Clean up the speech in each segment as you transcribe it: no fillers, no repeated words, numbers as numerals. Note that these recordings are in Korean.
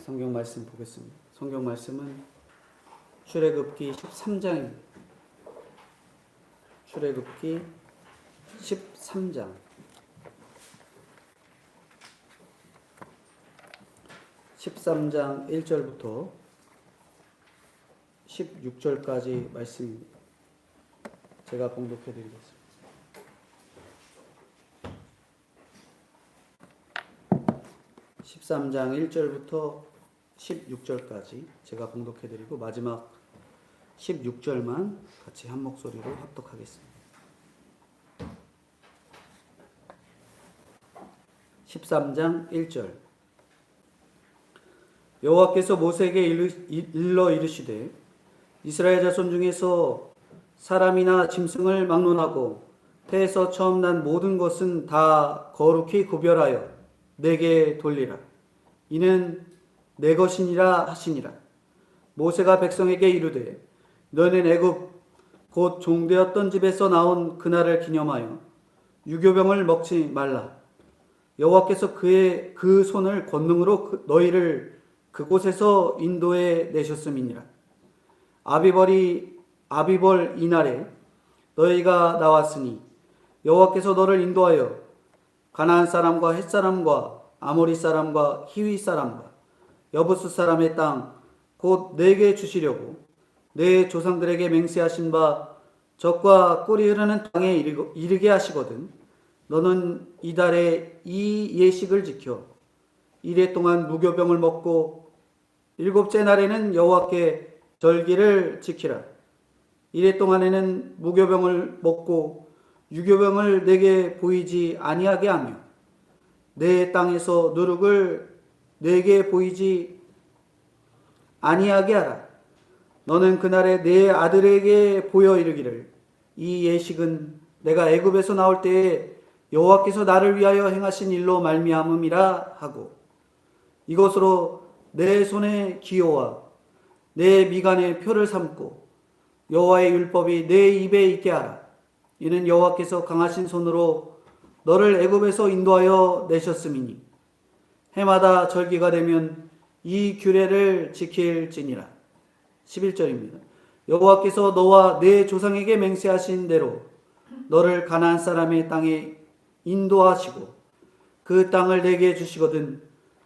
성경 말씀 보겠습니다. 성경 말씀은 출애굽기 13장입니다. 출애굽기 13장 13장 1절부터 16절까지 말씀 제가 봉독해 드리겠습니다. 13장 1절부터 16절까지 제가 봉독해 드리고 마지막 16절만 같이 한 목소리로 합독하겠습니다. 13장 1절 여호와께서 모세에게 일러 이르시되 이스라엘 자손 중에서 사람이나 짐승을 막론하고 태에서 처음 난 모든 것은 다 거룩히 구별하여 내게 돌리라. 이는 내 것이니라 하시니라. 모세가 백성에게 이르되 너는 애굽 곧 종되었던 집에서 나온 그날을 기념하여 유교병을 먹지 말라. 여호와께서 그 손을 권능으로 너희를 그곳에서 인도해 내셨음이니라. 아비벌 이날에 너희가 나왔으니 여호와께서 너를 인도하여 가나안 사람과 헷 사람과 아모리 사람과 히위 사람과 여부스 사람의 땅 곧 내게 주시려고 내 조상들에게 맹세하신 바 적과 꿀이 흐르는 땅에 이르게 하시거든 너는 이달에 이 예식을 지켜 이래 동안 무교병을 먹고 일곱째 날에는 여호와께 절기를 지키라. 이래 동안에는 무교병을 먹고 유교병을 내게 보이지 아니하게 하며 내 땅에서 누룩을 내게 보이지 아니하게 하라. 너는 그날에 내 아들에게 보여 이르기를 이 예식은 내가 애굽에서 나올 때에 여호와께서 나를 위하여 행하신 일로 말미암음이라 하고 이것으로 내 손의 기호와 내 미간의 표를 삼고 여호와의 율법이 내 입에 있게 하라. 이는 여호와께서 강하신 손으로 너를 애굽에서 인도하여 내셨음이니 해마다 절기가 되면 이 규례를 지킬지니라. 11절입니다. 여호와께서 너와 내 조상에게 맹세하신 대로 너를 가나안 사람의 땅에 인도하시고 그 땅을 내게 주시거든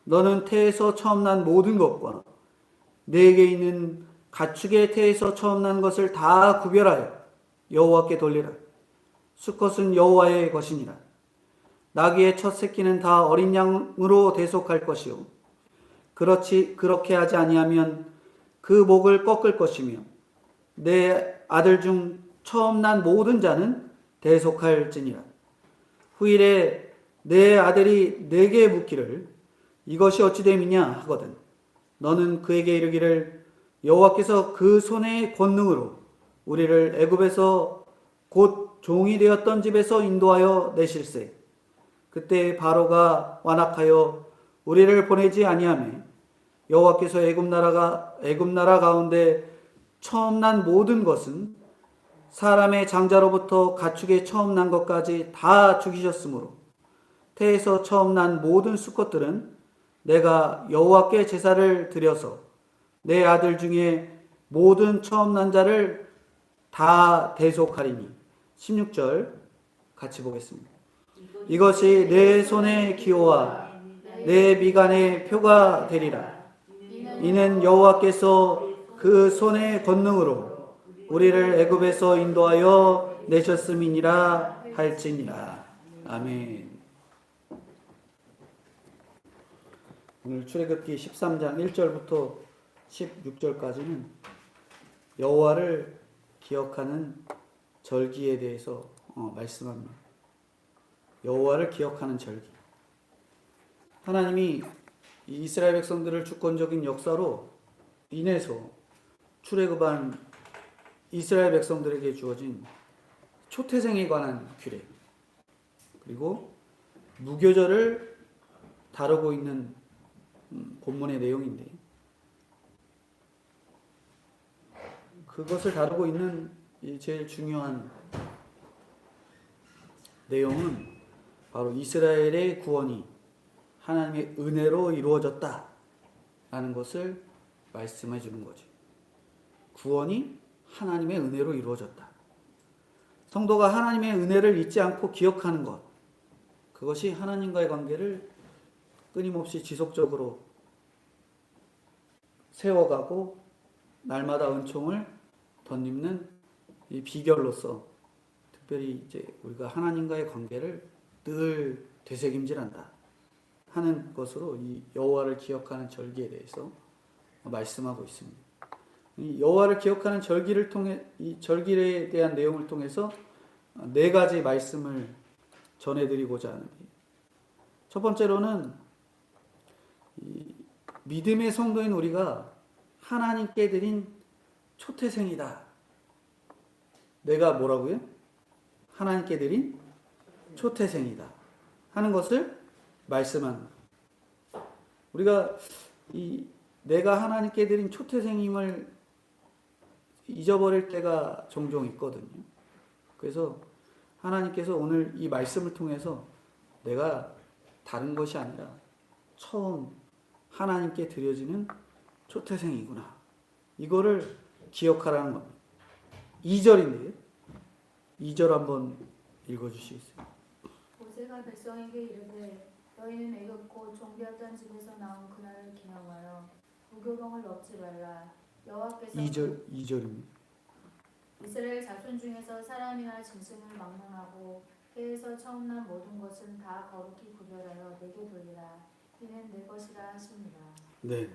너는 태에서 처음 난 모든 것과 내게 있는 가축의 태에서 처음 난 것을 다 구별하여 여호와께 돌리라. 수컷은 여호와의 것이니라. 나귀의 첫 새끼는 다 어린 양으로 대속할 것이요 그렇게 하지 아니하면 그 목을 꺾을 것이며 내 아들 중 처음 난 모든 자는 대속할지니라. 후일에 내 아들이 내게 묻기를 이것이 어찌 됨이냐 하거든 너는 그에게 이르기를 여호와께서 그 손의 권능으로 우리를 애굽에서 곧 종이 되었던 집에서 인도하여 내실세. 그때 바로가 완악하여 우리를 보내지 아니하며 여호와께서 애굽 나라 가운데 처음 난 모든 것은 사람의 장자로부터 가축의 처음 난 것까지 다 죽이셨으므로 태에서 처음 난 모든 수컷들은 내가 여호와께 제사를 드려서 내 아들 중에 모든 처음 난 자를 다 대속하리니. 16절 같이 보겠습니다. 이것이 내 손의 기호와 내 미간의 표가 되리라. 이는 여호와께서 그 손의 권능으로 우리를 애굽에서 인도하여 내셨음이니라 할지니라. 아멘. 오늘 출애굽기 13장 1절부터 16절까지는 여호와를 기억하는 절기에 대해서 말씀합니다. 여호와를 기억하는 절기. 하나님이 이스라엘 백성들을 주권적인 역사로 인해서 출애굽한 이스라엘 백성들에게 주어진 초태생에 관한 규례 그리고 무교절을 다루고 있는 본문의 내용인데 그것을 다루고 있는 제일 중요한 내용은 바로 이스라엘의 구원이 하나님의 은혜로 이루어졌다 라는 것을 말씀해 주는 거죠. 구원이 하나님의 은혜로 이루어졌다. 성도가 하나님의 은혜를 잊지 않고 기억하는 것, 그것이 하나님과의 관계를 끊임없이 지속적으로 세워가고 날마다 은총을 덧입는 이 비결로서 특별히 이제 우리가 하나님과의 관계를 늘 되새김질한다 하는 것으로 이 여호와를 기억하는 절기에 대해서 말씀하고 있습니다. 이 여호와를 기억하는 절기를 통해 이 절기에 대한 내용을 통해서 네 가지 말씀을 전해드리고자 하는데, 첫 번째로는 이 믿음의 성도인 우리가 하나님께 드린 초태생이다. 내가 뭐라고요? 하나님께 드린 초태생이다 하는 것을 말씀합니다. 우리가 이 내가 하나님께 드린 초태생임을 잊어버릴 때가 종종 있거든요. 그래서 하나님께서 오늘 이 말씀을 통해서 내가 다른 것이 아니라 처음 하나님께 드려지는 초태생이구나, 이거를 기억하라는 겁니다. 2절인데요. 2절 한번 읽어주시겠어요? 모세가 백성에게 이르되 너희는 애굽 곧 종되었던 집에서 나온 그날을 기념하여 무교병을 넣지 말라. 여호와께서 2절입니다. 이스라엘 자손 중에서 사람이나 짐승을 막론하고 해에서 처음 난 모든 것은 다 거룩히 구별하여 내게 돌리라. 이는 내 것이라 하십니다. 네.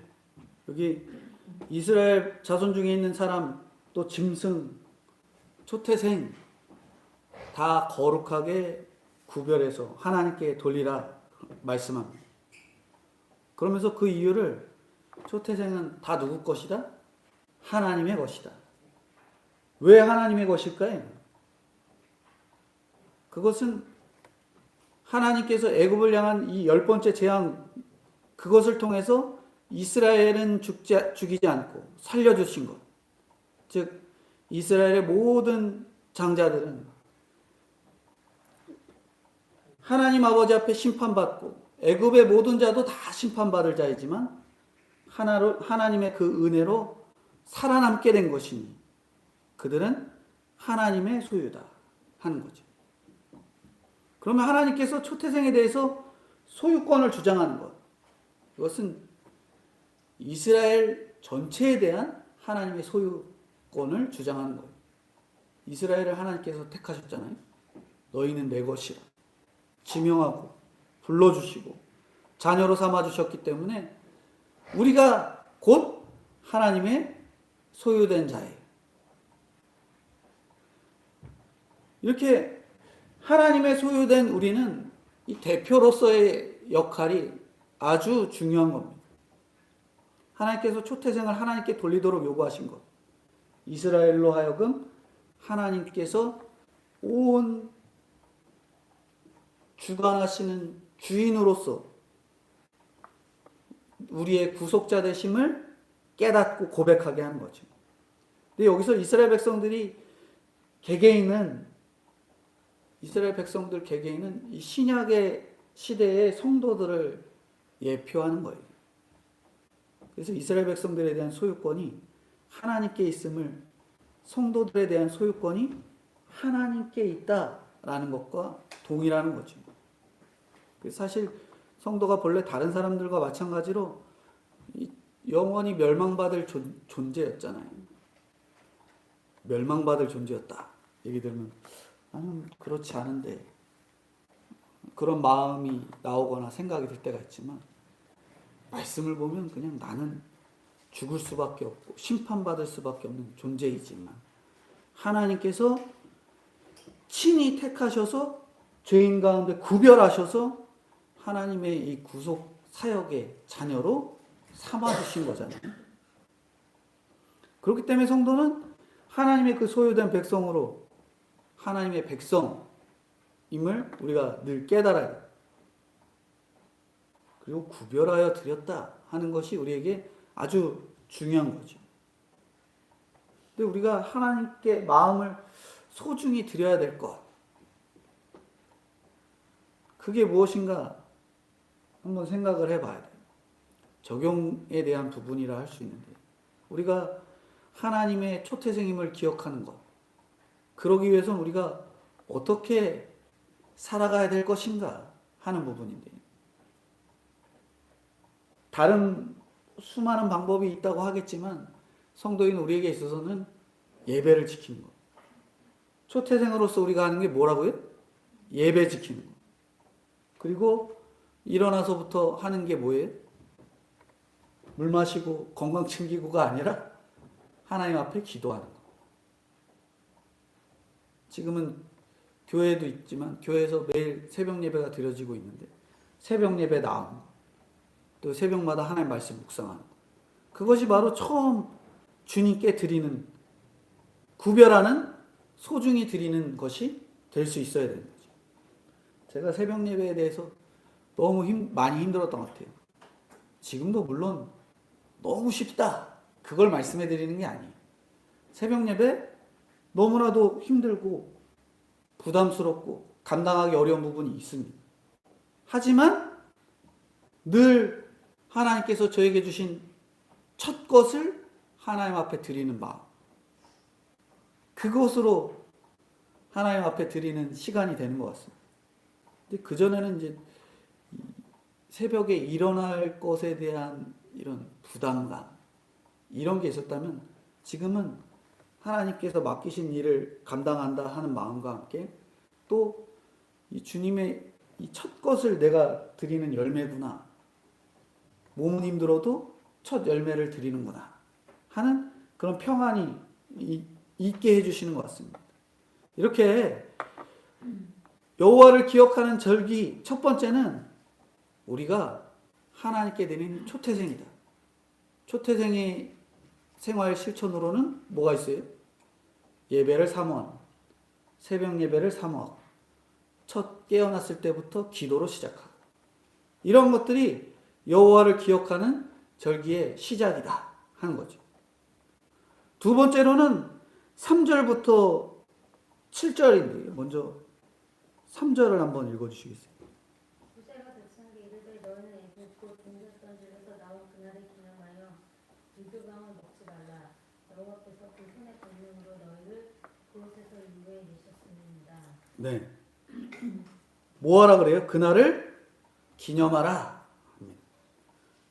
여기 이스라엘 자손 중에 있는 사람, 또 짐승, 초태생 다 거룩하게 구별해서 하나님께 돌리라 말씀합니다. 그러면서 그 이유를, 초태생은 다 누구 것이다? 하나님의 것이다. 왜 하나님의 것일까요? 그것은 하나님께서 애굽을 향한 이 10번째 재앙, 그것을 통해서 이스라엘은 죽이지 않고 살려주신 것. 즉 이스라엘의 모든 장자들은 하나님 아버지 앞에 심판받고 애굽의 모든 자도 다 심판받을 자이지만 하나님의 그 은혜로 살아남게 된 것이니 그들은 하나님의 소유다 하는 거죠. 그러면 하나님께서 초태생에 대해서 소유권을 주장하는 것, 이것은 이스라엘 전체에 대한 하나님의 소유권을 주장하는 거예요. 이스라엘을 하나님께서 택하셨잖아요. 너희는 내 것이라 지명하고 불러주시고 자녀로 삼아주셨기 때문에 우리가 곧 하나님의 소유된 자예요. 이렇게 하나님의 소유된 우리는 이 대표로서의 역할이 아주 중요한 겁니다. 하나님께서 초태생을 하나님께 돌리도록 요구하신 것, 이스라엘로 하여금 하나님께서 온 주관하시는 주인으로서 우리의 구속자 되심을 깨닫고 고백하게 하는 거죠. 근데 여기서 이스라엘 백성들이 이스라엘 백성들 개개인은 이 신약의 시대의 성도들을 예표하는 거예요. 그래서 이스라엘 백성들에 대한 소유권이 하나님께 있음을, 성도들에 대한 소유권이 하나님께 있다라는 것과 동일하는 거죠. 사실 성도가 본래 다른 사람들과 마찬가지로 영원히 멸망받을 존재였잖아요. 멸망받을 존재였다 얘기 들으면 나는 그렇지 않은데, 그런 마음이 나오거나 생각이 들 때가 있지만, 말씀을 보면 그냥 나는 죽을 수밖에 없고 심판받을 수밖에 없는 존재이지만 하나님께서 친히 택하셔서 죄인 가운데 구별하셔서 하나님의 이 구속 사역의 자녀로 삼아주신 거잖아요. 그렇기 때문에 성도는 하나님의 그 소유된 백성으로 하나님의 백성임을 우리가 늘 깨달아야 해요. 그리고 구별하여 드렸다 하는 것이 우리에게 아주 중요한 거죠. 근데 우리가 하나님께 마음을 소중히 드려야 될 것, 그게 무엇인가 한번 생각을 해봐야 돼요. 적용에 대한 부분이라 할 수 있는데, 우리가 하나님의 초태생임을 기억하는 것, 그러기 위해서는 우리가 어떻게 살아가야 될 것인가 하는 부분인데, 다른 수많은 방법이 있다고 하겠지만 성도인 우리에게 있어서는 예배를 지키는 것, 초태생으로서 우리가 하는 게 뭐라고요? 예배 지키는 것. 그리고 일어나서부터 하는 게 뭐예요? 물 마시고 건강 챙기고가 아니라 하나님 앞에 기도하는 것. 지금은 교회도 있지만 교회에서 매일 새벽 예배가 드려지고 있는데, 새벽 예배 나오는 것, 또 새벽마다 하나님 말씀 묵상하는 것, 그것이 바로 처음 주님께 드리는, 구별하는, 소중히 드리는 것이 될 수 있어야 되는 거죠. 제가 새벽 예배에 대해서 너무 많이 힘들었던 것 같아요. 지금도 물론 너무 쉽다, 그걸 말씀해 드리는 게 아니에요. 새벽 예배 너무나도 힘들고 부담스럽고 감당하기 어려운 부분이 있습니다. 하지만 늘 하나님께서 저에게 주신 첫 것을 하나님 앞에 드리는 마음, 그것으로 하나님 앞에 드리는 시간이 되는 것 같습니다. 근데 그전에는 이제 새벽에 일어날 것에 대한 이런 부담감, 이런 게 있었다면, 지금은 하나님께서 맡기신 일을 감당한다 하는 마음과 함께 또 이 주님의 이 첫 것을 내가 드리는 열매구나, 몸은 힘들어도 첫 열매를 드리는구나 하는 그런 평안이 있게 해주시는 것 같습니다. 이렇게 여호와를 기억하는 절기, 첫 번째는 우리가 하나님께 드리는 초태생이다. 초태생의 생활 실천으로는 뭐가 있어요? 예배를 사모하는, 새벽 예배를 사모하고, 첫 깨어났을 때부터 기도로 시작하고, 이런 것들이 여호와를 기억하는 절기의 시작이다 하는 거죠. 두 번째로는 3절부터 7절인데요. 먼저 3절을 한번 읽어주시겠어요? 모세가 백성에게 이르되 너희는 애굽 곧 동졌던 집에서 나온 그날을 기념하여 유교병을 먹지 말라. 여호와께서 그 손의 권능으로 너희를 그곳에서 인도해 내셨습니다. 네. 뭐 하라 그래요? 그날을 기념하라.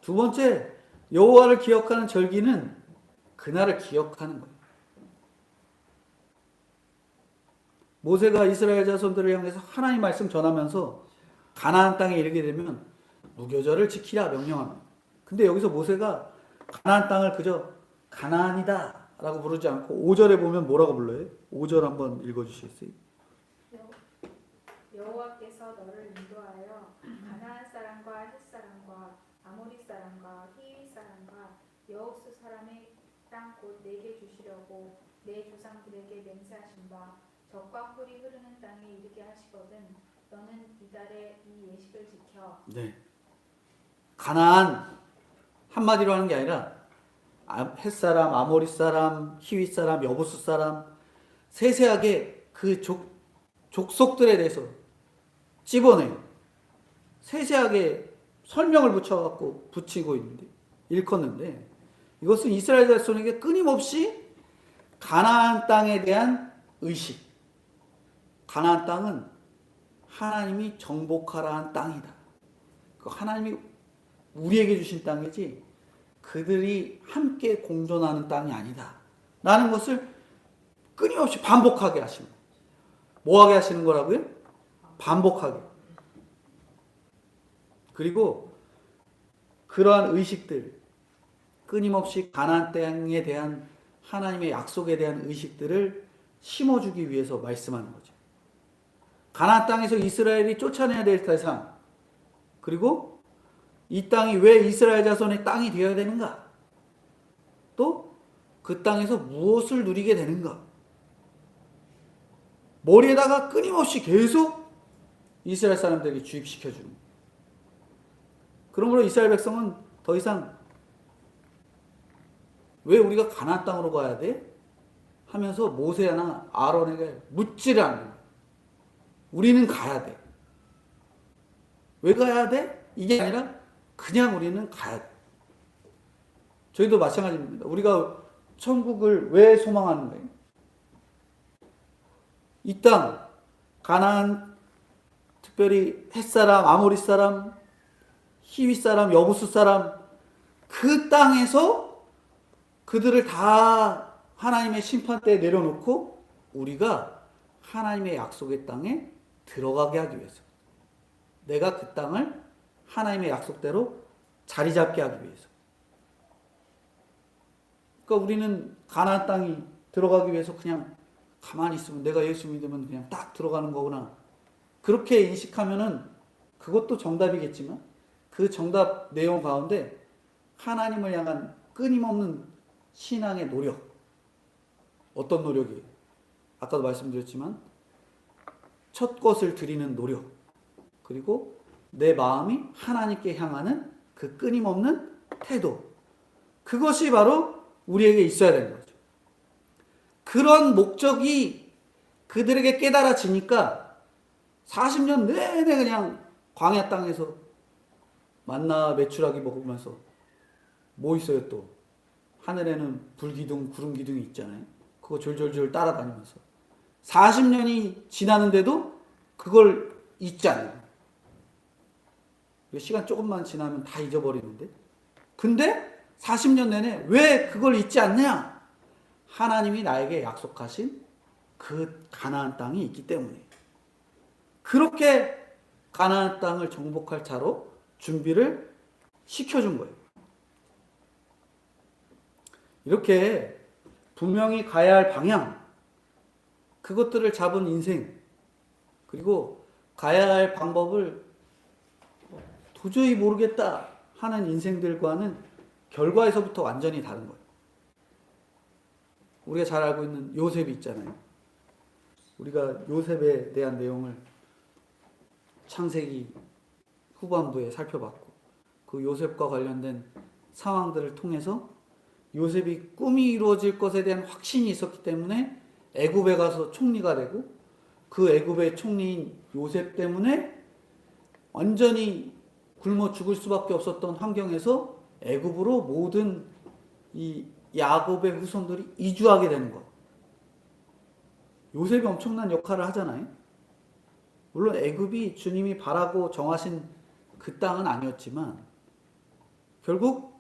두 번째, 여호와를 기억하는 절기는 그날을 기억하는 거예요. 모세가 이스라엘 자손들을 향해서 하나님 말씀 전하면서 가나안 땅에 이르게 되면 무교절을 지키라 명령합니다. 근데 여기서 모세가 가나안 땅을 그저 가나안이다 라고 부르지 않고 5절에 보면 뭐라고 불러요? 5절 한번 읽어주시겠어요? 여호와께서 너를 인도하여 가나안 사람과 헷 사람과 아모리 사람과 히위 사람과 여호수 사람의 땅 곧 내게 주시려고 내 조상들에게 맹세하신 바 젖과 꿀이 흐르는 땅에 이르게 하시거든 너는 이달에 이 예식을 지켜. 네. 가나안 한마디로 하는 게 아니라 헷 사람, 아모리 사람, 히위 사람, 여부스 사람, 세세하게 그 족속들에 대해서 집어내요. 세세하게 설명을 붙이고 있는데, 일컫는데, 이것은 이스라엘 자손에게 끊임없이 가나안 땅에 대한 의식, 가나안 땅은 하나님이 정복하라 한 땅이다, 그 하나님이 우리에게 주신 땅이지 그들이 함께 공존하는 땅이 아니다 라는 것을 끊임없이 반복하게 하십니다. 뭐하게 하시는 거라고요? 반복하게. 그리고 그러한 의식들, 끊임없이 가나안 땅에 대한 하나님의 약속에 대한 의식들을 심어주기 위해서 말씀하는 거죠. 가나안 땅에서 이스라엘이 쫓아내야 될 대상, 그리고 이 땅이 왜 이스라엘 자손의 땅이 되어야 되는가, 또 그 땅에서 무엇을 누리게 되는가, 머리에다가 끊임없이 계속 이스라엘 사람들에게 주입시켜주는 거예요. 그러므로 이스라엘 백성은 더 이상 왜 우리가 가나안 땅으로 가야 돼? 하면서 모세나 아론에게 묻지를 않는 거예요. 우리는 가야 돼. 왜 가야 돼? 이게 아니라 그냥 우리는 가야 돼. 저희도 마찬가지입니다. 우리가 천국을 왜 소망하는 거예요? 이 땅, 가나안, 특별히 헷사람, 아모리 사람, 히위 사람, 여부수 사람, 그 땅에서 그들을 다 하나님의 심판대에 내려놓고 우리가 하나님의 약속의 땅에 들어가게 하기 위해서, 내가 그 땅을 하나님의 약속대로 자리 잡게 하기 위해서. 그러니까 우리는 가나안 땅이 들어가기 위해서 그냥 가만히 있으면, 내가 예수 믿으면 그냥 딱 들어가는 거구나, 그렇게 인식하면은 그것도 정답이겠지만 그 정답 내용 가운데 하나님을 향한 끊임없는 신앙의 노력, 어떤 노력이에요? 아까도 말씀드렸지만 첫 것을 드리는 노력, 그리고 내 마음이 하나님께 향하는 그 끊임없는 태도, 그것이 바로 우리에게 있어야 되는 거죠. 그런 목적이 그들에게 깨달아지니까 40년 내내 그냥 광야 땅에서 만나 메추라기 먹으면서 뭐 있어요 또? 하늘에는 불기둥, 구름기둥이 있잖아요. 그거 졸졸졸 따라다니면서 40년이 지나는데도 그걸 잊지 않아요. 시간 조금만 지나면 다 잊어버리는데, 근데 40년 내내 왜 그걸 잊지 않냐? 하나님이 나에게 약속하신 그 가나안 땅이 있기 때문에. 그렇게 가나안 땅을 정복할 차로 준비를 시켜준 거예요. 이렇게 분명히 가야 할 방향, 그것들을 잡은 인생, 그리고 가야 할 방법을 도저히 모르겠다 하는 인생들과는 결과에서부터 완전히 다른 거예요. 우리가 잘 알고 있는 요셉이 있잖아요. 우리가 요셉에 대한 내용을 창세기 후반부에 살펴봤고, 그 요셉과 관련된 상황들을 통해서 요셉이 꿈이 이루어질 것에 대한 확신이 있었기 때문에 애굽에 가서 총리가 되고, 그 애굽의 총리인 요셉 때문에 완전히 굶어 죽을 수밖에 없었던 환경에서 애굽으로 모든 이 야곱의 후손들이 이주하게 되는 것. 요셉이 엄청난 역할을 하잖아요. 물론 애굽이 주님이 바라고 정하신 그 땅은 아니었지만 결국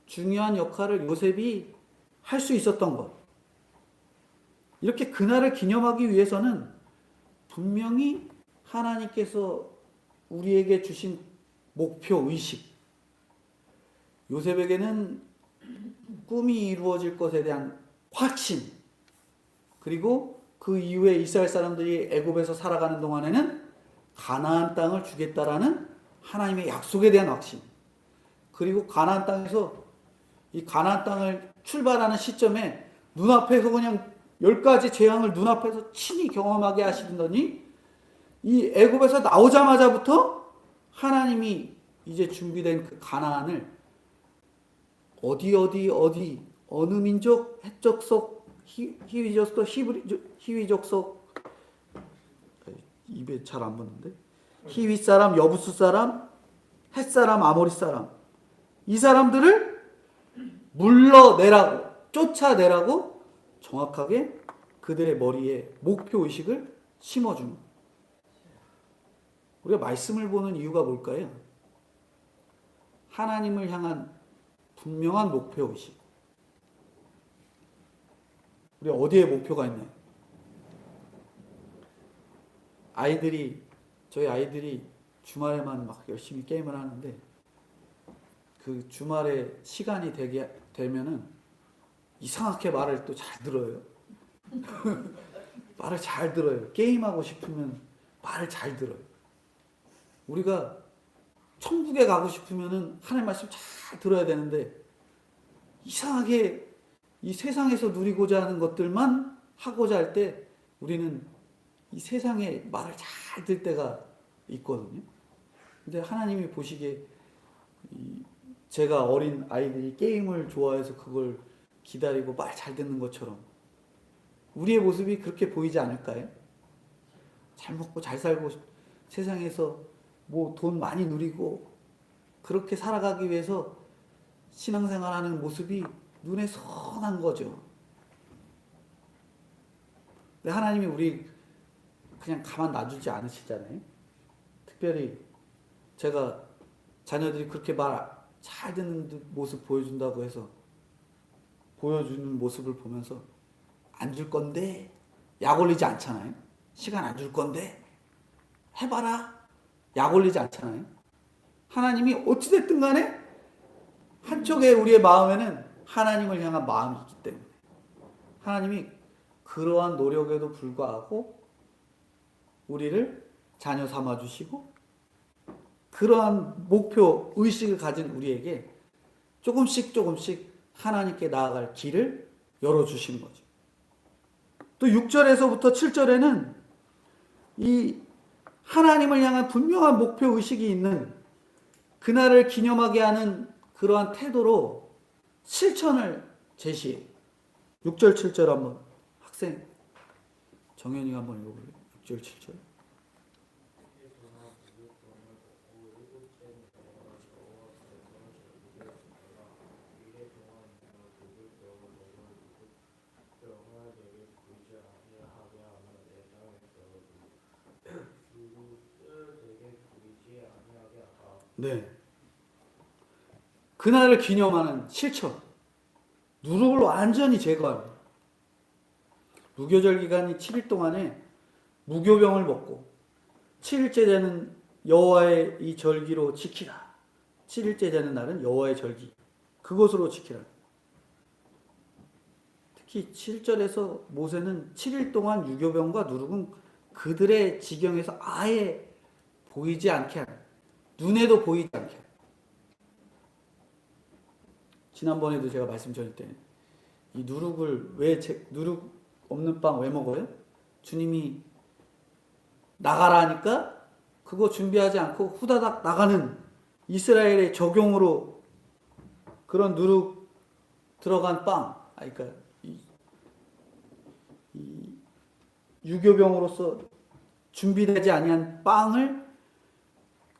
중요한 역할을 요셉이 할 수 있었던 것. 이렇게 그날을 기념하기 위해서는 분명히 하나님께서 우리에게 주신 목표 의식, 요셉에게는 꿈이 이루어질 것에 대한 확신, 그리고 그 이후에 이스라엘 사람들이 애굽에서 살아가는 동안에는 가나안 땅을 주겠다라는 하나님의 약속에 대한 확신, 그리고 가나안 땅에서 이 가나안 땅을 출발하는 시점에 눈앞에서 그냥 10가지 재앙을 눈앞에서 친히 경험하게 하시더니 이 애굽에서 나오자마자부터 하나님이 이제 준비된 그 가나안을 어느 민족, 헷족 속, 히위족 속, 히위족 속, 입에 잘 안 붙는데, 히위 사람, 여부수 사람, 헷 사람, 아모리 사람, 이 사람들을 물러내라고, 쫓아내라고 정확하게 그들의 머리에 목표 의식을 심어주는 거예요. 우리가 말씀을 보는 이유가 뭘까요? 하나님을 향한 분명한 목표 의식. 우리 어디에 목표가 있나요? 저희 아이들이 주말에만 막 열심히 게임을 하는데, 그 주말에 시간이 되면은 이상하게 말을 또 잘 들어요. 말을 잘 들어요. 게임하고 싶으면 말을 잘 들어요. 우리가 천국에 가고 싶으면은 하나님 말씀 잘 들어야 되는데, 이상하게 이 세상에서 누리고자 하는 것들만 하고자 할 때 우리는 이 세상에 말을 잘 들 때가 있거든요. 근데 하나님이 보시기에 제가 어린 아이들이 게임을 좋아해서 그걸 기다리고 말 잘 듣는 것처럼 우리의 모습이 그렇게 보이지 않을까요? 잘 먹고 잘 살고 세상에서 뭐 돈 많이 누리고 그렇게 살아가기 위해서 신앙생활하는 모습이 눈에 선한 거죠. 근데 하나님이 우리 그냥 가만 놔두지 않으시잖아요. 특별히 제가 자녀들이 그렇게 말 잘 듣는 모습 보여준다고 해서 보여주는 모습을 보면서 안 줄 건데 약 올리지 않잖아요. 시간 안 줄 건데 해봐라 약 올리지 않잖아요. 하나님이 어찌됐든 간에 한쪽에 우리의 마음에는 하나님을 향한 마음이 있기 때문에 하나님이 그러한 노력에도 불구하고 우리를 자녀 삼아주시고 그러한 목표 의식을 가진 우리에게 조금씩 하나님께 나아갈 길을 열어주시는 거죠. 또 6절에서부터 7절에는 이 하나님을 향한 분명한 목표 의식이 있는 그날을 기념하게 하는 그러한 태도로 실천을 제시해요. 6절 7절 한번 학생 정현이가 한번 읽어볼래요? 6절 7절. 네. 그날을 기념하는 실천. 누룩을 완전히 제거합니다. 무교절 기간이 7일 동안에 무교병을 먹고 7일째 되는 여호와의 이 절기로 지키라. 7일째 되는 날은 여호와의 절기. 그것으로 지키라. 특히 7절에서 모세는 7일 동안 유교병과 누룩은 그들의 지경에서 아예 보이지 않게 하라. 눈에도 보이지 않게. 지난번에도 제가 말씀드릴 때 이 누룩을 누룩 없는 빵 왜 먹어요? 주님이 나가라 하니까 그거 준비하지 않고 후다닥 나가는 이스라엘의 적용으로 그런 누룩 들어간 빵, 그러니까 이 유교병으로서 준비되지 아니한 빵을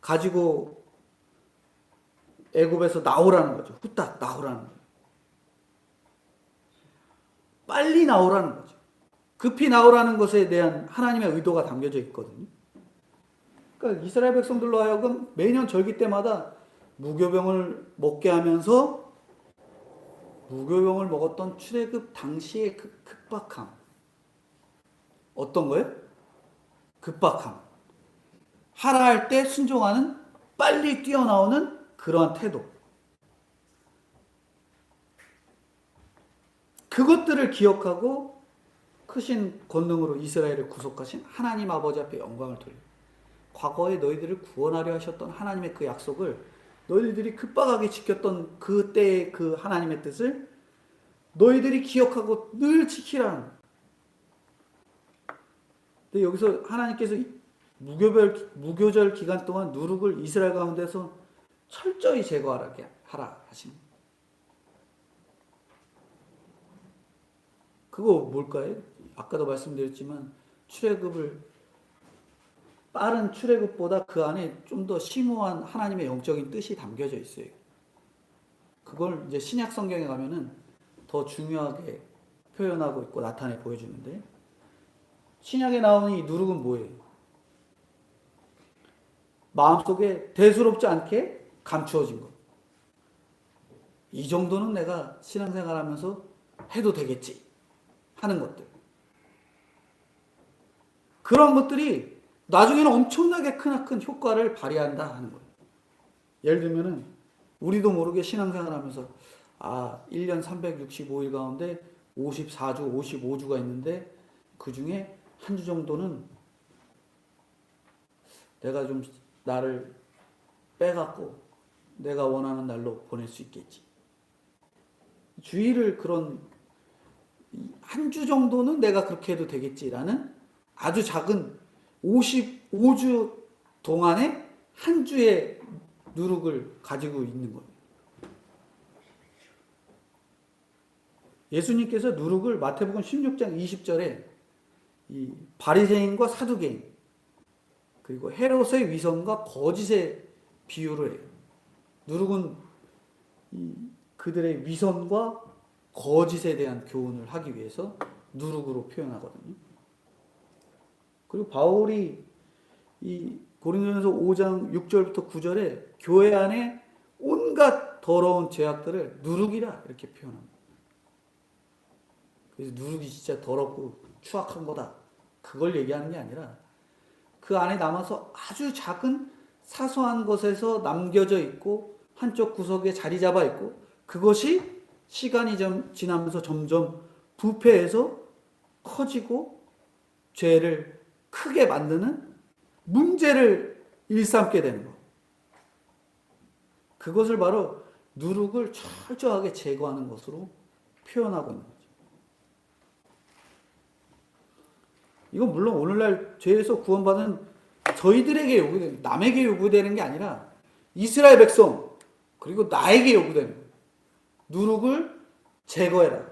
가지고 애굽에서 나오라는 거죠. 후딱 나오라는 거죠. 빨리 나오라는 거죠. 급히 나오라는 것에 대한 하나님의 의도가 담겨져 있거든요. 그러니까 이스라엘 백성들로 하여금 매년 절기 때마다 무교병을 먹게 하면서 무교병을 먹었던 출애굽 당시의 그 급박함. 어떤 거예요? 급박함. 하라 할 때 순종하는 빨리 뛰어나오는 그러한 태도. 그것들을 기억하고 크신 권능으로 이스라엘을 구속하신 하나님 아버지 앞에 영광을 돌려. 과거에 너희들을 구원하려 하셨던 하나님의 그 약속을 너희들이 급박하게 지켰던 그때의 그 하나님의 뜻을 너희들이 기억하고 늘 지키라는. 근데 여기서 하나님께서 무교절 기간 동안 누룩을 이스라엘 가운데서 철저히 제거하게 하라 하십니다. 그거 뭘까요? 아까도 말씀드렸지만 빠른 출애굽보다 그 안에 좀 더 심오한 하나님의 영적인 뜻이 담겨져 있어요. 그걸 이제 신약 성경에 가면은 더 중요하게 표현하고 있고 나타내 보여주는데, 신약에 나오는 이 누룩은 뭐예요? 마음속에 대수롭지 않게 감추어진 것. 이 정도는 내가 신앙생활하면서 해도 되겠지 하는 것들. 그런 것들이 나중에는 엄청나게 크나큰 효과를 발휘한다 하는 거예요. 예를 들면은 우리도 모르게 신앙생활하면서 1년 365일 가운데 54주, 55주가 있는데 그 중에 한 주 정도는 내가 좀 나를 빼갖고 내가 원하는 날로 보낼 수 있겠지. 주일을 그런 한 주 정도는 내가 그렇게 해도 되겠지라는 아주 작은 55주 동안에 한 주의 누룩을 가지고 있는 거예요. 예수님께서 누룩을 마태복음 16장 20절에 이 바리새인과 사두개인 그리고 헤롯의 위선과 거짓의 비유를 해요. 누룩은 그들의 위선과 거짓에 대한 교훈을 하기 위해서 누룩으로 표현하거든요. 그리고 바울이 이 고린도전서 5장 6절부터 9절에 교회 안에 온갖 더러운 죄악들을 누룩이라 이렇게 표현합니다. 그래서 누룩이 진짜 더럽고 추악한 거다. 그걸 얘기하는 게 아니라 그 안에 남아서 아주 작은 사소한 것에서 남겨져 있고 한쪽 구석에 자리 잡아 있고 그것이 시간이 지나면서 점점 부패해서 커지고 죄를 크게 만드는 문제를 일삼게 되는 것. 그것을 바로 누룩을 철저하게 제거하는 것으로 표현하고 있는 거죠. 이건 물론 오늘날 죄에서 구원받은 저희들에게 요구되는, 남에게 요구되는 게 아니라 이스라엘 백성 그리고 나에게 요구되는 거예요. 누룩을 제거해라.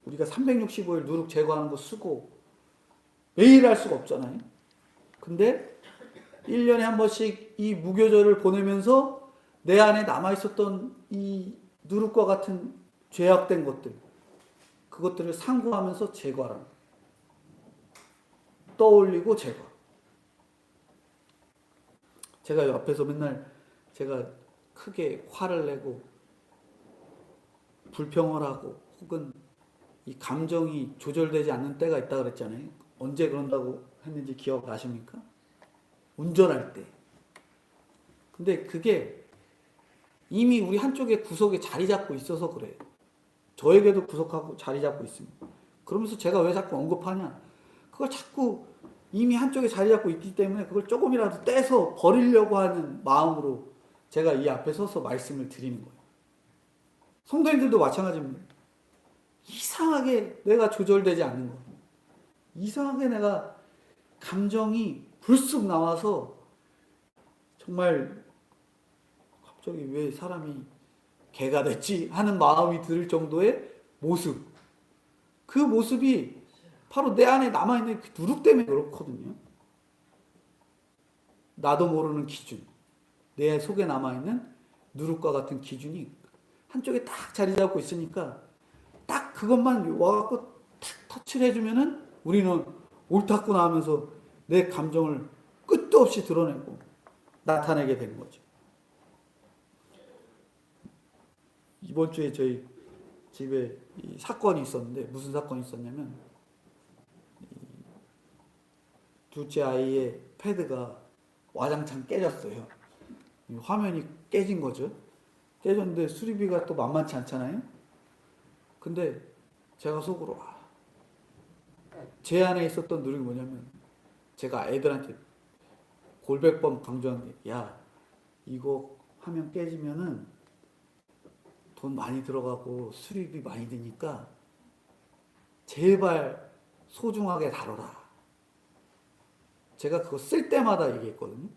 우리가 365일 누룩 제거하는 거 쓰고 매일 할 수가 없잖아요. 근데 1년에 한 번씩 이 무교절을 보내면서 내 안에 남아있었던 이 누룩과 같은 죄악된 것들, 그것들을 상고하면서 제거하라는 거예요. 떠올리고 제거. 제가 옆에서 맨날 제가 크게 화를 내고 불평을 하고 혹은 이 감정이 조절되지 않는 때가 있다 그랬잖아요. 언제 그런다고 했는지 기억나십니까? 운전할 때. 근데 그게 이미 우리 한쪽에 구석에 자리 잡고 있어서 그래요. 저에게도 구석하고 자리 잡고 있습니다. 그러면서 제가 왜 자꾸 언급하냐? 그걸 자꾸 이미 한쪽에 자리 잡고 있기 때문에 그걸 조금이라도 떼서 버리려고 하는 마음으로 제가 이 앞에 서서 말씀을 드리는 거예요. 성도님들도 마찬가지입니다. 이상하게 내가 조절되지 않는 거. 이상하게 내가 감정이 불쑥 나와서 정말 갑자기 왜 사람이 개가 됐지 하는 마음이 들 정도의 모습. 그 모습이 바로 내 안에 남아있는 그 누룩 때문에 그렇거든요. 나도 모르는 기준. 내 속에 남아있는 누룩과 같은 기준이 한쪽에 딱 자리 잡고 있으니까 딱 그것만 와갖고 탁 터치를 해주면은 우리는 옳다구나 하면서 내 감정을 끝도 없이 드러내고 나타내게 되는 거죠. 이번 주에 저희 집에 이 사건이 있었는데 무슨 사건이 있었냐면 둘째 아이의 패드가 와장창 깨졌어요. 화면이 깨진 거죠. 깨졌는데 수리비가 또 만만치 않잖아요. 근데 제가 속으로 제 안에 있었던 누룩이 뭐냐면 제가 애들한테 골백 번 강조한 게 야 이거 화면 깨지면은 돈 많이 들어가고 수리비 많이 드니까 제발 소중하게 다뤄라. 제가 그거 쓸 때마다 얘기했거든요.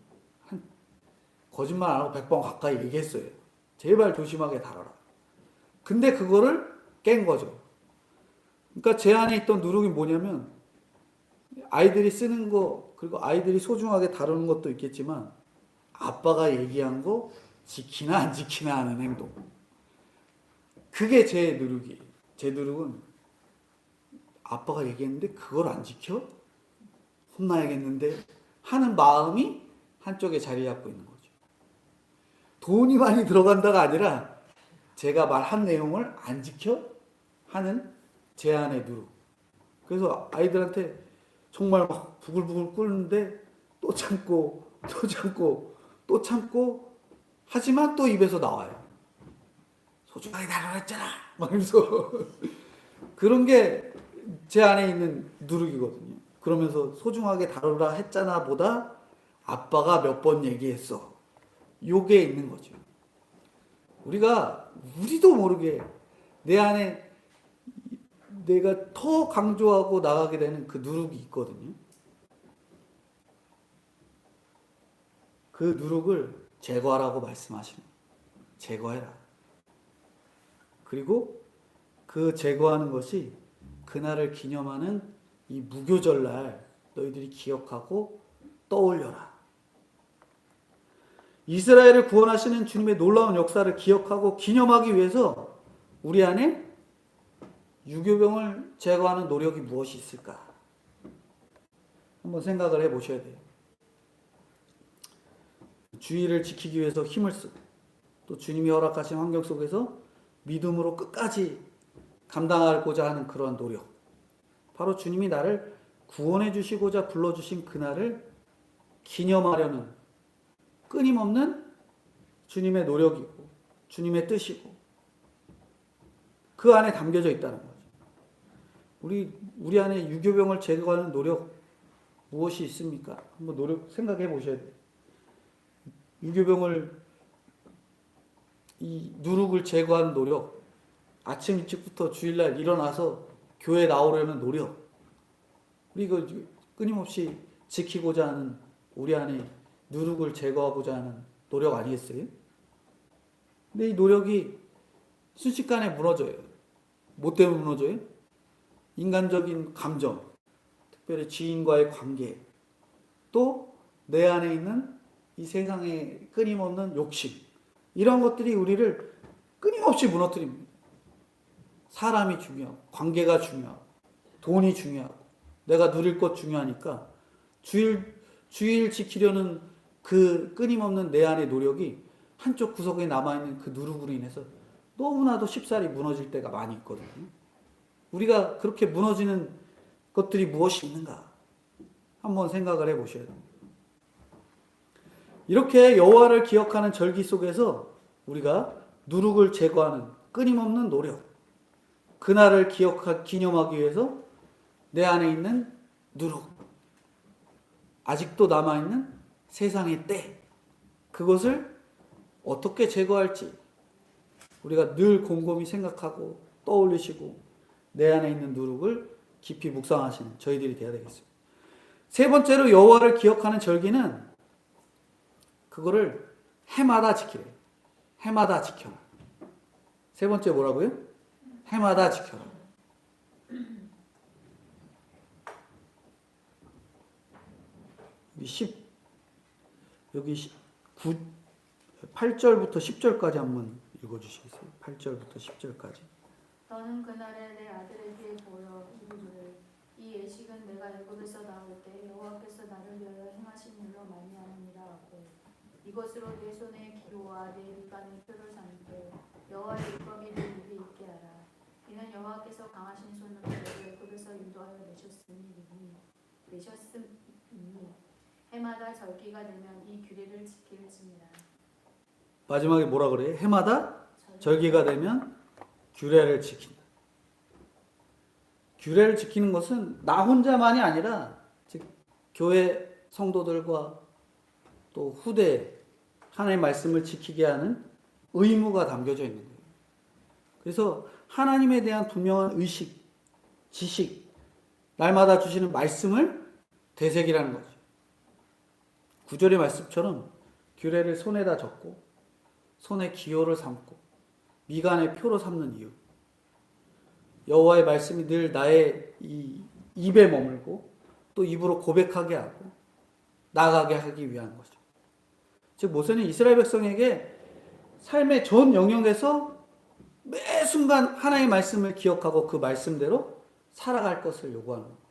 거짓말 안 하고 100번 가까이 얘기했어요. 제발 조심하게 다뤄라. 근데 그거를 깬 거죠. 그러니까 제 안에 있던 누룩이 뭐냐면 아이들이 쓰는 거 그리고 아이들이 소중하게 다루는 것도 있겠지만 아빠가 얘기한 거 지키나 안 지키나 하는 행동. 그게 제 누룩이에요. 제 누룩은 아빠가 얘기했는데 그걸 안 지켜? 혼나야겠는데 하는 마음이 한쪽에 자리 잡고 있는 거죠. 돈이 많이 들어간다가 아니라 제가 말한 내용을 안 지켜? 하는 제 안의 누룩. 그래서 아이들한테 정말 막 부글부글 끓는데 또 참고 또 참고 또 참고 하지만 또 입에서 나와요. 소중하게 다뤄했잖아 막 이러면서 그런 게 제 안에 있는 누룩이거든요. 그러면서 소중하게 다루라 했잖아 보다 아빠가 몇 번 얘기했어. 요게 있는 거죠. 우리도 모르게 내 안에 내가 더 강조하고 나가게 되는 그 누룩이 있거든요. 그 누룩을 제거하라고 말씀하십니다. 제거해라. 그리고 그 제거하는 것이 그날을 기념하는 이 무교절날 너희들이 기억하고 떠올려라. 이스라엘을 구원하시는 주님의 놀라운 역사를 기억하고 기념하기 위해서 우리 안에 유교병을 제거하는 노력이 무엇이 있을까? 한번 생각을 해보셔야 돼요. 주의를 지키기 위해서 힘을 쓰고 또 주님이 허락하신 환경 속에서 믿음으로 끝까지 감당하고자 하는 그러한 노력. 바로 주님이 나를 구원해 주시고자 불러주신 그날을 기념하려는 끊임없는 주님의 노력이고 주님의 뜻이고 그 안에 담겨져 있다는 거죠. 우리 안에 유교병을 제거하는 노력 무엇이 있습니까? 한번 생각해 보셔야 돼요. 유교병을 이 누룩을 제거하는 노력, 아침 일찍부터 주일날 일어나서 교회 나오려는 노력, 우리 그 끊임없이 지키고자 하는 우리 안에 누룩을 제거하고자 하는 노력 아니겠어요? 근데 이 노력이 순식간에 무너져요. 뭐 때문에 무너져요? 인간적인 감정, 특별히 지인과의 관계, 또 내 안에 있는 이 세상의 끊임없는 욕심, 이런 것들이 우리를 끊임없이 무너뜨립니다. 사람이 중요하고 관계가 중요하고 돈이 중요하고 내가 누릴 것 중요하니까 주일 지키려는 그 끊임없는 내 안의 노력이 한쪽 구석에 남아있는 그 누룩으로 인해서 너무나도 쉽사리 무너질 때가 많이 있거든요. 우리가 그렇게 무너지는 것들이 무엇이 있는가 한번 생각을 해보셔야 됩니다. 이렇게 여호와를 기억하는 절기 속에서 우리가 누룩을 제거하는 끊임없는 노력, 그날을 기념하기 위해서 내 안에 있는 누룩, 아직도 남아있는 세상의 때, 그것을 어떻게 제거할지 우리가 늘 곰곰이 생각하고 떠올리시고 내 안에 있는 누룩을 깊이 묵상하시는 저희들이 되어야 되겠습니다. 세 번째로 여호와를 기억하는 절기는 그거를 해마다 지키래. 해마다 지켜라. 세 번째 뭐라고요? 해마다 지켜라. 여기 8절부터 10절까지 한번 읽어주시겠어요? 8절부터 10절까지. 너는 그날에 내 아들에게 보여 이르기를 이 예식은 내가 애굽에서 나올 때 여호와께서 나를 위하여 행하신 일로 말미암음이라 하고 이것으로 내 손의 기호와 내 밑간의 표를 삼고 여호와의 율법이 내 입에 있게 하라. 이는 여호와께서 강하신 손으로 너를 애굽에서 인도하여 내셨음이니 해마다 절기가 되면 이 규례를 지킬지니라. 마지막에 뭐라 그래요? 해마다 절기가 되면 규례를 지킨다. 규례를 지키는 것은 나 혼자만이 아니라 즉 교회 성도들과 또 후대 하나님의 말씀을 지키게 하는 의무가 담겨져 있는 거예요. 그래서 하나님에 대한 분명한 의식, 지식, 날마다 주시는 말씀을 되새기라는 거죠. 9절의 말씀처럼 규례를 손에다 적고 손에 기호를 삼고 미간의 표로 삼는 이유, 여호와의 말씀이 늘 나의 이 입에 머물고 또 입으로 고백하게 하고 나아가게 하기 위한 거죠. 즉 모세는 이스라엘 백성에게 삶의 전 영역에서 매 순간 하나님의 말씀을 기억하고 그 말씀대로 살아갈 것을 요구하는 거예요.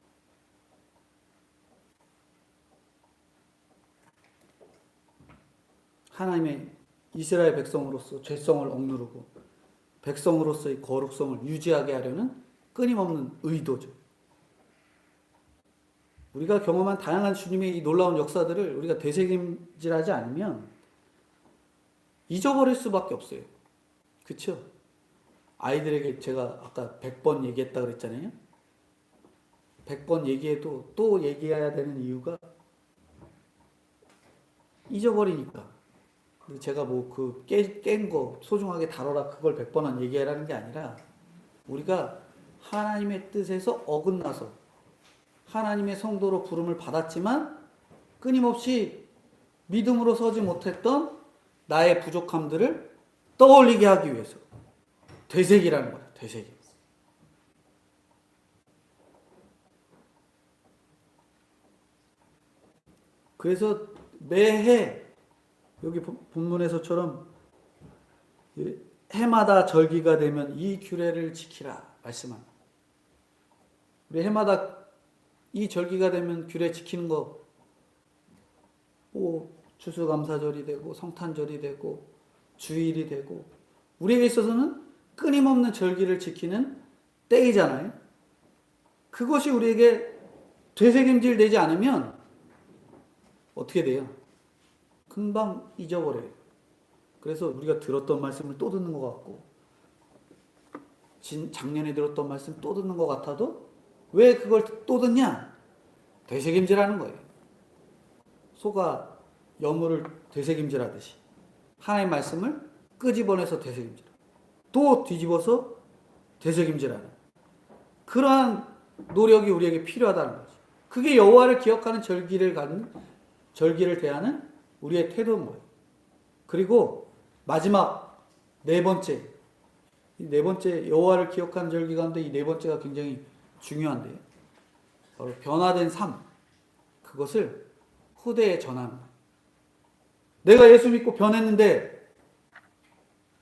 하나님의 이스라엘 백성으로서 죄성을 억누르고 백성으로서의 거룩성을 유지하게 하려는 끊임없는 의도죠. 우리가 경험한 다양한 주님의 이 놀라운 역사들을 우리가 되새김질하지 않으면 잊어버릴 수밖에 없어요. 그렇죠? 아이들에게 제가 아까 100번 얘기했다 그랬잖아요. 100번 얘기해도 또 얘기해야 되는 이유가 잊어버리니까. 제가 뭐 그 깬 거 소중하게 다뤄라 그걸 100번은 얘기하라는 게 아니라 우리가 하나님의 뜻에서 어긋나서 하나님의 성도로 부름을 받았지만 끊임없이 믿음으로 서지 못했던 나의 부족함들을 떠올리게 하기 위해서 되새기라는 거예요. 되새기. 그래서 매해 여기 본문에서처럼 해마다 절기가 되면 이 규례를 지키라 말씀합니다. 우리 해마다 이 절기가 되면 규례 지키는 거, 뭐 추수감사절이 되고 성탄절이 되고 주일이 되고 우리에게 있어서는 끊임없는 절기를 지키는 때이잖아요. 그것이 우리에게 되새김질 되지 않으면 어떻게 돼요? 금방 잊어버려요. 그래서 우리가 들었던 말씀을 또 듣는 것 같고 작년에 들었던 말씀 또 듣는 것 같아도 왜 그걸 또 듣냐? 되새김질하는 거예요. 소가 여물을 되새김질하듯이 하나님의 말씀을 끄집어내서 되새김질, 또 뒤집어서 되새김질하는 그러한 노력이 우리에게 필요하다는 거죠. 그게 여호와를 기억하는 절기를 대하는 우리의 태도인 거예요. 그리고 마지막 네 번째, 이 네 번째 여호와를 기억하는 절기 가운데 이 네 번째가 굉장히 중요한데요. 바로 변화된 삶, 그것을 후대에 전하는 거예요. 내가 예수 믿고 변했는데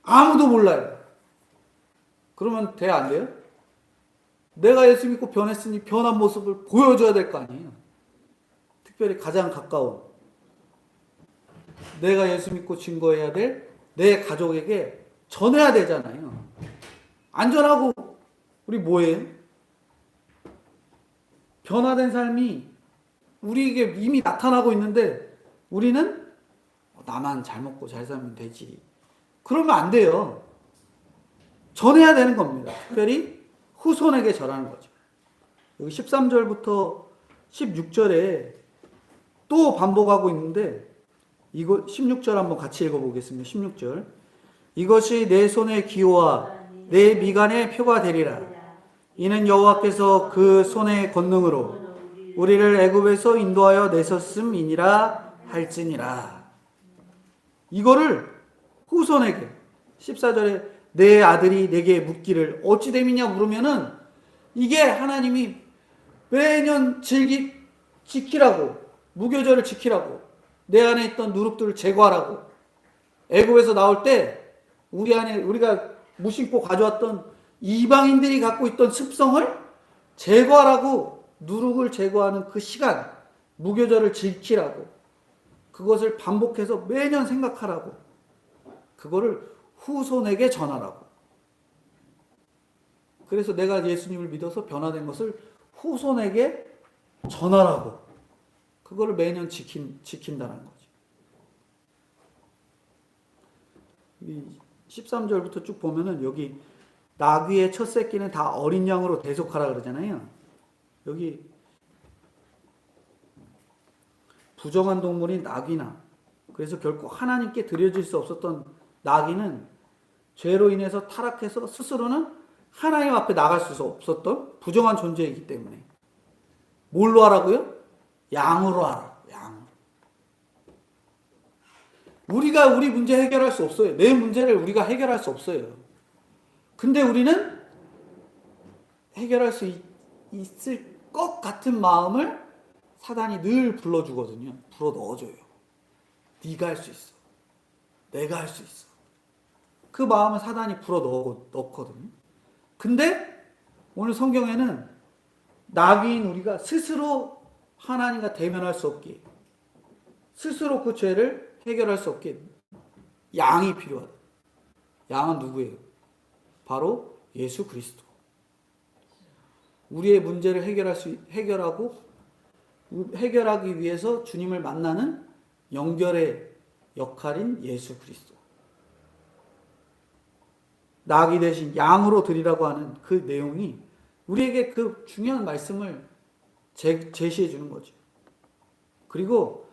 아무도 몰라요. 그러면 돼, 안 돼요? 내가 예수 믿고 변했으니 변한 모습을 보여줘야 될 거 아니에요. 특별히 가장 가까운 내가 예수 믿고 증거해야 될 내 가족에게 전해야 되잖아요. 안전하고 우리 뭐예요? 변화된 삶이 우리에게 이미 나타나고 있는데 우리는 나만 잘 먹고 잘 살면 되지. 그러면 안 돼요. 전해야 되는 겁니다. 특별히 후손에게 전하는 거죠. 여기 13절부터 16절에 또 반복하고 있는데 이거 16절 한번 같이 읽어보겠습니다. 16절. 이것이 내 손의 기호와 내 미간의 표가 되리라. 이는 여호와께서 그 손의 권능으로 우리를 애굽에서 인도하여 내셨음이니라 할지니라. 이거를 후손에게 14절에 내 아들이 내게 묻기를 어찌 됨이냐 물으면은 이게 하나님이 매년 지키라고, 무교절을 지키라고, 내 안에 있던 누룩들을 제거하라고, 애굽에서 나올 때 우리 안에 우리가 무심코 가져왔던 이방인들이 갖고 있던 습성을 제거하라고, 누룩을 제거하는 그 시간, 무교절을 지키라고, 그것을 반복해서 매년 생각하라고, 그거를 후손에게 전하라고. 그래서 내가 예수님을 믿어서 변화된 것을 후손에게 전하라고. 그거를 매년 지킨다는 거죠. 13절부터 쭉 보면은 여기 나귀의 첫 새끼는 다 어린 양으로 대속하라 그러잖아요. 여기 부정한 동물인 나귀나, 그래서 결코 하나님께 드려질 수 없었던 나귀는 죄로 인해서 타락해서 스스로는 하나님 앞에 나갈 수 없었던 부정한 존재이기 때문에 뭘로 하라고요? 양으로 하라. 양. 우리가 우리 문제 해결할 수 없어요. 내 문제를 우리가 해결할 수 없어요. 근데 우리는 해결할 수 있을 것 같은 마음을 사단이 늘 불러주거든요. 불어 넣어줘요. 네가 할 수 있어. 내가 할 수 있어. 그 마음을 사단이 불어 넣거든요. 근데 오늘 성경에는 나귀인 우리가 스스로 하나님과 대면할 수 없게, 스스로 그 죄를 해결할 수 없게 양이 필요하다. 양은 누구예요? 바로 예수 그리스도. 우리의 문제를 해결하기 위해서 주님을 만나는 연결의 역할인 예수 그리스도. 나귀 대신 양으로 드리라고 하는 그 내용이 우리에게 그 중요한 말씀을 제시해 주는 거죠. 그리고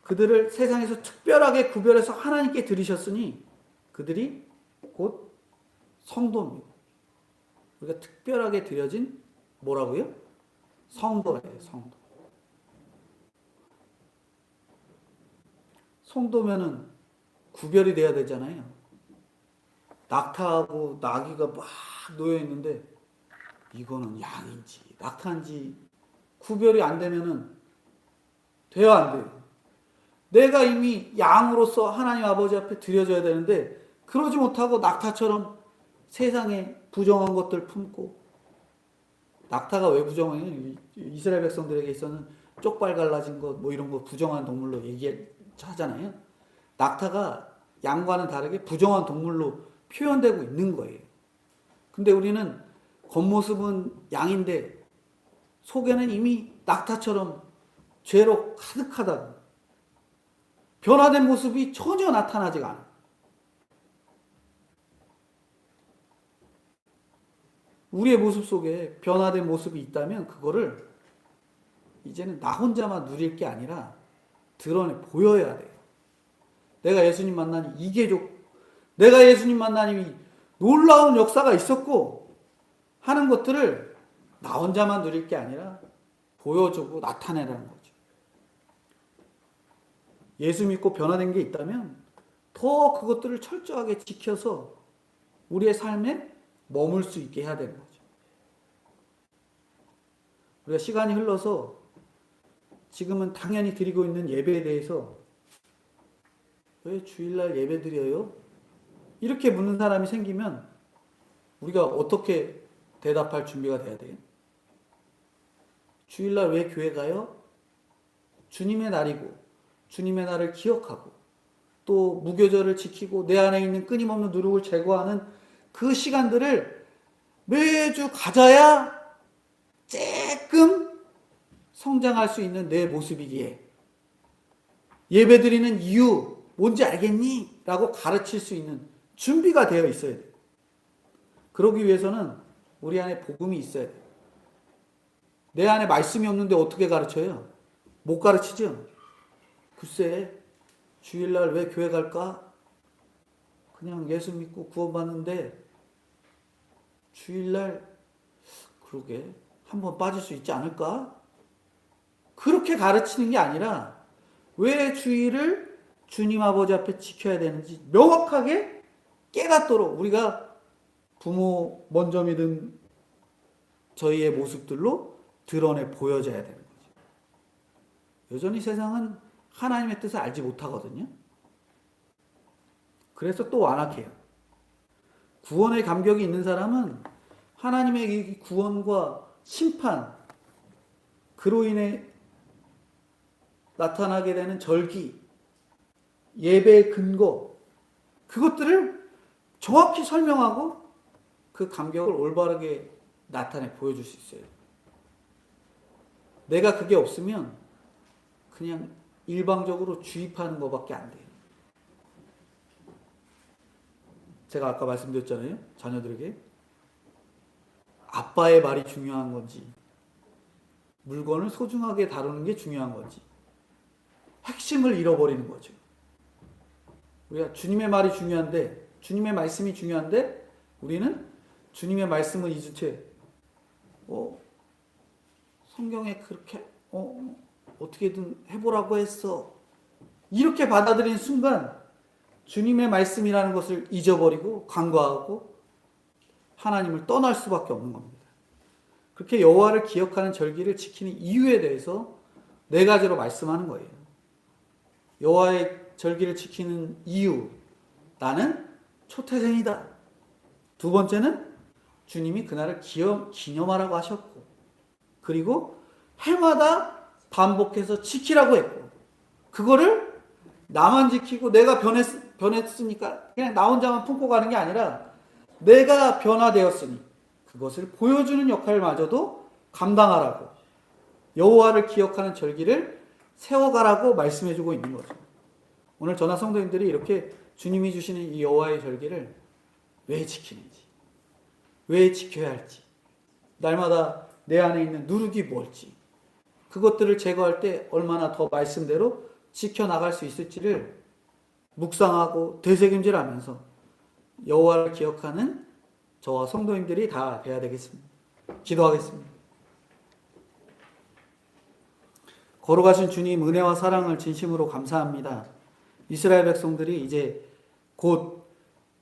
그들을 세상에서 특별하게 구별해서 하나님께 드리셨으니 그들이 곧 성도입니다. 우리가 특별하게 드려진 뭐라고요? 성도예요. 성도. 성도면은 구별이 돼야 되잖아요. 낙타하고 나귀가 막 놓여 있는데 이거는 양인지 낙타인지 구별이 안 되면은 돼요, 안 돼요? 내가 이미 양으로서 하나님 아버지 앞에 드려져야 되는데 그러지 못하고 낙타처럼 세상에 부정한 것들 품고, 낙타가 왜 부정해요? 이스라엘 백성들에게 있어서는 쪽발 갈라진 것 뭐 이런 거 부정한 동물로 얘기하잖아요. 낙타가 양과는 다르게 부정한 동물로 표현되고 있는 거예요. 근데 우리는 겉모습은 양인데 속에는 이미 낙타처럼 죄로 가득하다. 변화된 모습이 전혀 나타나지가 않아. 우리의 모습 속에 변화된 모습이 있다면 그거를 이제는 나 혼자만 누릴 게 아니라 드러내 보여야 돼요. 내가 예수님 만나니 이게 좋고, 내가 예수님 만나니 놀라운 역사가 있었고 하는 것들을 나 혼자만 누릴 게 아니라 보여주고 나타내라는 거죠. 예수 믿고 변화된 게 있다면 더 그것들을 철저하게 지켜서 우리의 삶에 머물 수 있게 해야 되는 거죠. 우리가 시간이 흘러서 지금은 당연히 드리고 있는 예배에 대해서 왜 주일날 예배 드려요? 이렇게 묻는 사람이 생기면 우리가 어떻게 대답할 준비가 돼야 돼요? 주일날 왜 교회 가요? 주님의 날이고 주님의 날을 기억하고 또 무교절을 지키고 내 안에 있는 끊임없는 누룩을 제거하는 그 시간들을 매주 가져야 조금 성장할 수 있는 내 모습이기에 예배드리는 이유 뭔지 알겠니? 라고 가르칠 수 있는 준비가 되어 있어야 돼요. 그러기 위해서는 우리 안에 복음이 있어야 돼요. 내 안에 말씀이 없는데 어떻게 가르쳐요? 못 가르치죠? 글쎄, 주일날 왜 교회 갈까? 그냥 예수 믿고 구원받는데 주일날 그러게 한번 빠질 수 있지 않을까? 그렇게 가르치는 게 아니라 왜 주일을 주님 아버지 앞에 지켜야 되는지 명확하게 깨닫도록 우리가 부모 먼저 믿은 저희의 모습들로 드러내 보여져야 되는 거죠. 여전히 세상은 하나님의 뜻을 알지 못하거든요. 그래서 또 완악해요. 구원의 감격이 있는 사람은 하나님의 이 구원과 심판, 그로 인해 나타나게 되는 절기, 예배의 근거, 그것들을 정확히 설명하고 그 감격을 올바르게 나타내 보여줄 수 있어요. 내가 그게 없으면 그냥 일방적으로 주입하는 것밖에 안 돼요. 제가 아까 말씀드렸잖아요. 자녀들에게 아빠의 말이 중요한 건지 물건을 소중하게 다루는 게 중요한 건지 핵심을 잃어버리는 거죠. 우리가 주님의 말이 중요한데, 주님의 말씀이 중요한데 우리는 주님의 말씀을 잊은 채 성경에 그렇게 어떻게든 해보라고 했어, 이렇게 받아들이는 순간 주님의 말씀이라는 것을 잊어버리고 간과하고 하나님을 떠날 수밖에 없는 겁니다. 그렇게 여호와를 기억하는 절기를 지키는 이유에 대해서 네 가지로 말씀하는 거예요. 여호와의 절기를 지키는 이유, 나는 초태생이다. 두 번째는 주님이 그날을 기념하라고 하셨고, 그리고 해마다 반복해서 지키라고 했고, 그거를 나만 지키고 내가 변했으니까 그냥 나 혼자만 품고 가는 게 아니라 내가 변화되었으니 그것을 보여주는 역할마저도 감당하라고, 여호와를 기억하는 절기를 세워가라고 말씀해주고 있는 거죠. 오늘 저나 성도님들이 이렇게 주님이 주시는 이 여호와의 절기를 왜 지키는지, 왜 지켜야 할지, 날마다 내 안에 있는 누룩이 뭘지, 그것들을 제거할 때 얼마나 더 말씀대로 지켜나갈 수 있을지를 묵상하고 되새김질하면서 여호와를 기억하는 저와 성도님들이 다 돼야 되겠습니다. 기도하겠습니다. 걸어가신 주님 은혜와 사랑을 진심으로 감사합니다. 이스라엘 백성들이 이제 곧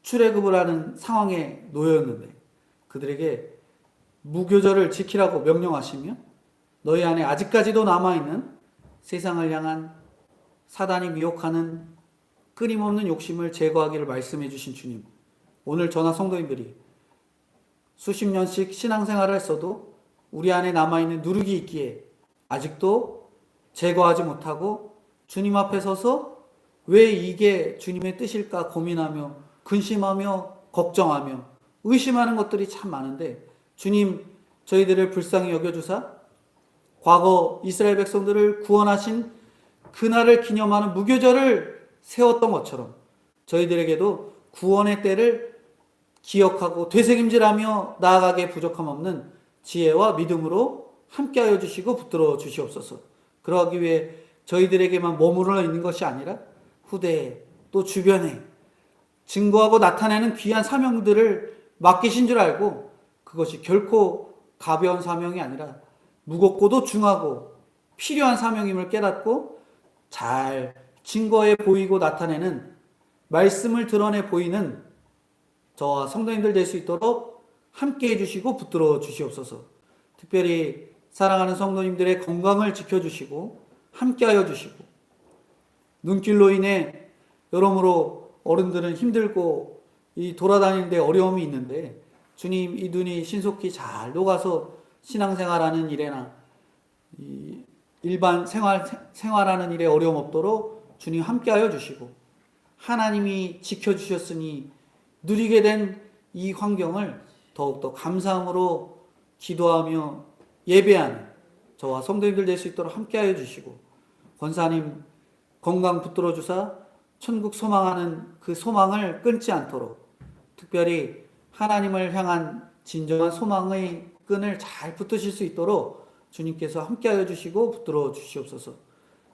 출애굽을 하는 상황에 놓였는데 그들에게 무교절을 지키라고 명령하시며 너희 안에 아직까지도 남아있는 세상을 향한 사단이 미혹하는 끊임없는 욕심을 제거하기를 말씀해 주신 주님, 오늘 저나 성도님들이 수십 년씩 신앙생활을 했어도 우리 안에 남아있는 누룩이 있기에 아직도 제거하지 못하고 주님 앞에 서서 왜 이게 주님의 뜻일까 고민하며 근심하며 걱정하며 의심하는 것들이 참 많은데, 주님 저희들을 불쌍히 여겨주사 과거 이스라엘 백성들을 구원하신 그날을 기념하는 무교절을 세웠던 것처럼 저희들에게도 구원의 때를 기억하고 되새김질하며 나아가게 부족함 없는 지혜와 믿음으로 함께하여 주시고 붙들어 주시옵소서. 그러기 위해 저희들에게만 머무르러 있는 것이 아니라 후대에 또 주변에 증거하고 나타내는 귀한 사명들을 맡기신 줄 알고, 그것이 결코 가벼운 사명이 아니라 무겁고도 중하고 필요한 사명임을 깨닫고 잘 증거해 보이고 나타내는, 말씀을 드러내 보이는 저와 성도님들 될 수 있도록 함께해 주시고 붙들어 주시옵소서. 특별히 사랑하는 성도님들의 건강을 지켜주시고 함께하여 주시고, 눈길로 인해 여러모로 어른들은 힘들고 이 돌아다니는데 어려움이 있는데, 주님 이 눈이 신속히 잘 녹아서 신앙생활하는 일에나 이 일반 생활하는 일에 어려움 없도록 주님 함께하여 주시고, 하나님이 지켜주셨으니 누리게 된 이 환경을 더욱더 감사함으로 기도하며 예배하는 저와 성도님들 될 수 있도록 함께하여 주시고, 권사님 건강 붙들어 주사 천국 소망하는 그 소망을 끊지 않도록, 특별히 하나님을 향한 진정한 소망의 끈을 잘 붙드실 수 있도록 주님께서 함께하여 주시고 붙들어 주시옵소서.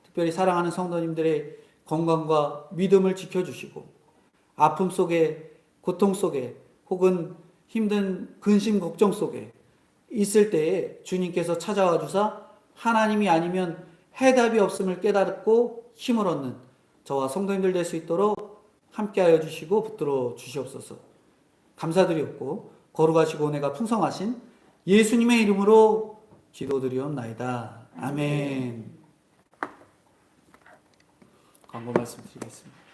특별히 사랑하는 성도님들의 건강과 믿음을 지켜주시고, 아픔 속에 고통 속에 혹은 힘든 근심 걱정 속에 있을 때에 주님께서 찾아와 주사 하나님이 아니면 해답이 없음을 깨닫고 힘을 얻는 저와 성도님들 될 수 있도록 함께하여 주시고 붙들어 주시옵소서. 감사드리옵고 거룩하시고 은혜가 풍성하신 예수님의 이름으로 기도드리옵나이다. 아멘. 광고 말씀드리겠습니다.